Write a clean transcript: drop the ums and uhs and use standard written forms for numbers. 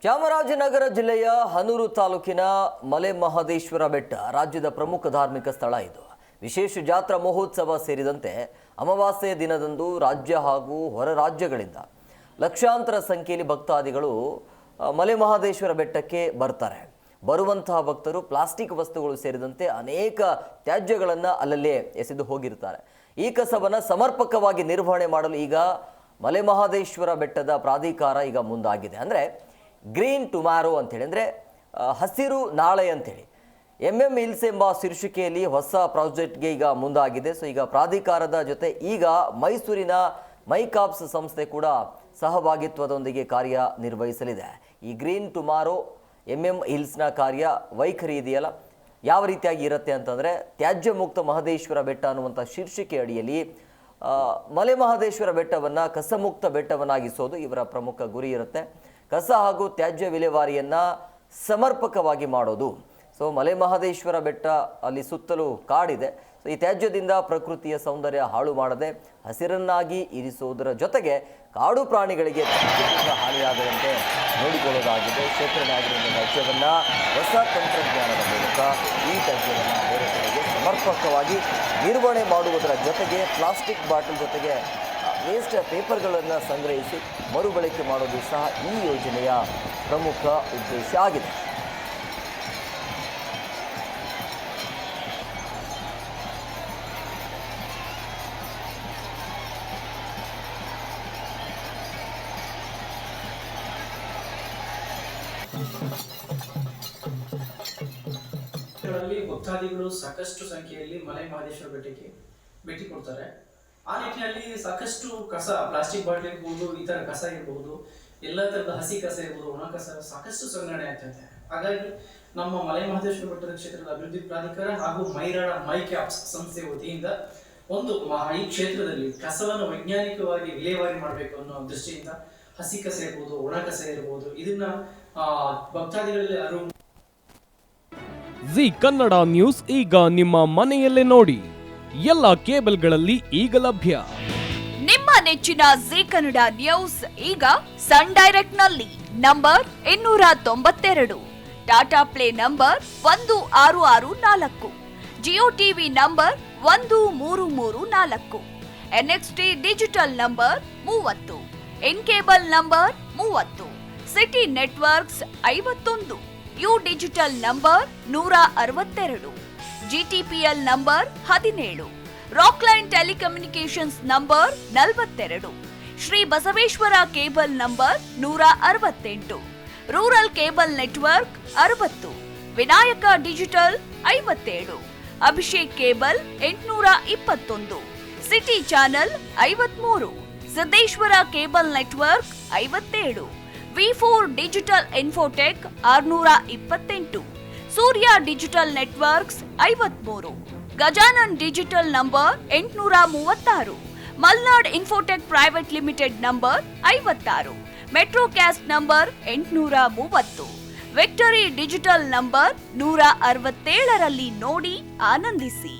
ಚಾಮರಾಜನಗರ ಜಿಲ್ಲೆಯ ಹನೂರು ತಾಲೂಕಿನ ಮಲೆ ಮಹದೇಶ್ವರ ಬೆಟ್ಟ ರಾಜ್ಯದ ಪ್ರಮುಖ ಧಾರ್ಮಿಕ ಸ್ಥಳ ಇದು. ವಿಶೇಷ ಜಾತ್ರಾ ಮಹೋತ್ಸವ ಸೇರಿದಂತೆ ಅಮಾವಾಸ್ಯೆಯ ದಿನದಂದು ರಾಜ್ಯ ಹಾಗೂ ಹೊರ ರಾಜ್ಯಗಳಿಂದ ಲಕ್ಷಾಂತರ ಸಂಖ್ಯೆಯಲ್ಲಿ ಭಕ್ತಾದಿಗಳು ಮಲೆ ಮಹದೇಶ್ವರ ಬೆಟ್ಟಕ್ಕೆ ಬರ್ತಾರೆ. ಬರುವಂತಹ ಭಕ್ತರು ಪ್ಲಾಸ್ಟಿಕ್ ವಸ್ತುಗಳು ಸೇರಿದಂತೆ ಅನೇಕ ತ್ಯಾಜ್ಯಗಳನ್ನು ಅಲ್ಲಲ್ಲೇ ಎಸೆದು ಹೋಗಿರ್ತಾರೆ. ಈ ಕಸವನ್ನು ಸಮರ್ಪಕವಾಗಿ ನಿರ್ವಹಣೆ ಮಾಡಲು ಈಗ ಮಲೆ ಮಹದೇಶ್ವರ ಬೆಟ್ಟದ ಪ್ರಾಧಿಕಾರ ಈಗ ಮುಂದಾಗಿದೆ. ಅಂದರೆ ಗ್ರೀನ್ ಟುಮಾರೋ ಅಂತೇಳಿ, ಅಂದರೆ ಹಸಿರು ನಾಳೆ ಅಂತೇಳಿ MM ಹಿಲ್ಸ್ ಎಂಬ ಶೀರ್ಷಿಕೆಯಲ್ಲಿ ಹೊಸ ಪ್ರಾಜೆಕ್ಟ್ಗೆ ಈಗ ಮುಂದಾಗಿದೆ. ಸೊ ಈಗ ಪ್ರಾಧಿಕಾರದ ಜೊತೆ ಈಗ ಮೈಸೂರಿನ ಮೈಕಾಪ್ಸ್ ಸಂಸ್ಥೆ ಕೂಡ ಸಹಭಾಗಿತ್ವದೊಂದಿಗೆ ಕಾರ್ಯನಿರ್ವಹಿಸಲಿದೆ. ಈ ಗ್ರೀನ್ ಟುಮಾರೋ MM ಹಿಲ್ಸ್ನ ಕಾರ್ಯ ವೈಖರಿ ಇದೆಯಲ್ಲ ಯಾವ ರೀತಿಯಾಗಿ ಇರುತ್ತೆ ಅಂತಂದರೆ, ತ್ಯಾಜ್ಯ ಮುಕ್ತ ಮಹದೇಶ್ವರ ಬೆಟ್ಟ ಅನ್ನುವಂಥ ಶೀರ್ಷಿಕೆ ಅಡಿಯಲ್ಲಿ ಮಲೆ ಮಹದೇಶ್ವರ ಬೆಟ್ಟವನ್ನು ಕಸಮುಕ್ತ ಬೆಟ್ಟವನ್ನಾಗಿಸೋದು ಇವರ ಪ್ರಮುಖ ಗುರಿ ಇರುತ್ತೆ. ಕಸ ಹಾಗೂ ತ್ಯಾಜ್ಯ ವಿಲೇವಾರಿಯನ್ನು ಸಮರ್ಪಕವಾಗಿ ಮಾಡೋದು. ಸೊ ಮಲೆ ಮಹದೇಶ್ವರ ಬೆಟ್ಟ ಅಲ್ಲಿ ಸುತ್ತಲೂ ಕಾಡಿದೆ. ಸೊ ಈ ತ್ಯಾಜ್ಯದಿಂದ ಪ್ರಕೃತಿಯ ಸೌಂದರ್ಯ ಹಾಳು ಮಾಡದೆ ಹಸಿರನ್ನಾಗಿ ಇರಿಸುವುದರ ಜೊತೆಗೆ ಕಾಡು ಪ್ರಾಣಿಗಳಿಗೆ ಹಾನಿಯಾಗದಂತೆ ನೋಡಿಕೊಳ್ಳೋದಾಗಿದೆ. ಶೇಖರಣೆ ಆಗಿರುವ ತ್ಯಾಜ್ಯವನ್ನು ಹೊಸ ತಂತ್ರಜ್ಞಾನದ ಮೂಲಕ ಈ ತ್ಯಾಜ್ಯವನ್ನು ಬೇರೆ ಕಡೆಗೆ ಸಮರ್ಪಕವಾಗಿ ನಿರ್ವಹಣೆ ಮಾಡುವುದರ ಜೊತೆಗೆ ಪ್ಲಾಸ್ಟಿಕ್ ಬಾಟಲ್ ಜೊತೆಗೆ ವೇಸ್ಟ್ ಪೇಪರ್ಗಳನ್ನು ಸಂಗ್ರಹಿಸಿ ಮರುಬಳಕೆ ಮಾಡೋದು ಸಹ ಈ ಯೋಜನೆಯ ಪ್ರಮುಖ ಉದ್ದೇಶ ಆಗಿದೆ. ಭಕ್ತಾದಿಗಳು ಸಾಕಷ್ಟು ಸಂಖ್ಯೆಯಲ್ಲಿ ಮಲೆ ಮಹದೇಶ್ವರ ಬೆಟ್ಟಕ್ಕೆ ಭೇಟಿ ಕೊಡ್ತಾರೆ. ಆ ನಿಟ್ಟಿನಲ್ಲಿ ಸಾಕಷ್ಟು ಕಸ, ಪ್ಲಾಸ್ಟಿಕ್ ಬಾಟಲ್ ಇರ್ಬೋದು, ಈ ತರ ಕಸ ಇರಬಹುದು, ಎಲ್ಲ ತರದ ಹಸಿ ಕಸ ಇರ್ಬೋದು, ಒಣ ಕಸ ಸಾಕಷ್ಟು ಸಂಗ್ರಹಣೆ ಆಗ್ತದೆ. ಹಾಗಾಗಿ ನಮ್ಮ ಮಲೆ ಮಹದೇಶ್ವರ ಬೆಟ್ಟದ ಕ್ಷೇತ್ರದ ಅಭಿವೃದ್ಧಿ ಪ್ರಾಧಿಕಾರ ಹಾಗೂ ಮೈರಾಡ ಮೈಕ್ಯಾಪ್ಸ್ ಸಂಸ್ಥೆ ವತಿಯಿಂದ ಒಂದು ಈ ಕ್ಷೇತ್ರದಲ್ಲಿ ಕಸವನ್ನು ವೈಜ್ಞಾನಿಕವಾಗಿ ವಿಲೇವಾರಿ ಮಾಡಬೇಕು ಅನ್ನೋ ದೃಷ್ಟಿಯಿಂದ ಹಸಿ ಕಸ ಇರ್ಬೋದು, ಒಣ ಕಸ ಇರ್ಬೋದು, ಇದನ್ನ ಭಕ್ತಾದಿಗಳಲ್ಲಿ ಅರಿವು. ಜಿ ಕನ್ನಡ ನ್ಯೂಸ್ ಈಗ ನಿಮ್ಮ ಮನೆಯಲ್ಲೇ ನೋಡಿ, ಎಲ್ಲ ಕೇಬಲ್ಗಳಲ್ಲಿ ಈಗ ಲಭ್ಯ. ನಿಮ್ಮ ನೆಚ್ಚಿನ ಜಿ ಕನ್ನಡ ನ್ಯೂಸ್ ಈಗ ಸನ್ ಡೈರೆಕ್ಟ್ ನಲ್ಲಿ number 292, Tata play number 1664, Jio TV number 1334, NXT digital number 30, in cable number 30, city networks 51, U digital number 162, GTPL number 17, Rockline telecommunications number 42, Shri Basaveshwara cable number 168, rural cable network 60, Vinayaka digital 57, Abhishek cable 821, city channel 53, Siddeshwara cable network 57, V4 digital Infotech 628, Surya digital networks 53, Gajanan digital number 836, Malnad Infotech private limited number 56, Metrocast number 830, Victory digital number 167ರಲ್ಲಿ ನೋಡಿ ಆನಂದಿಸಿ.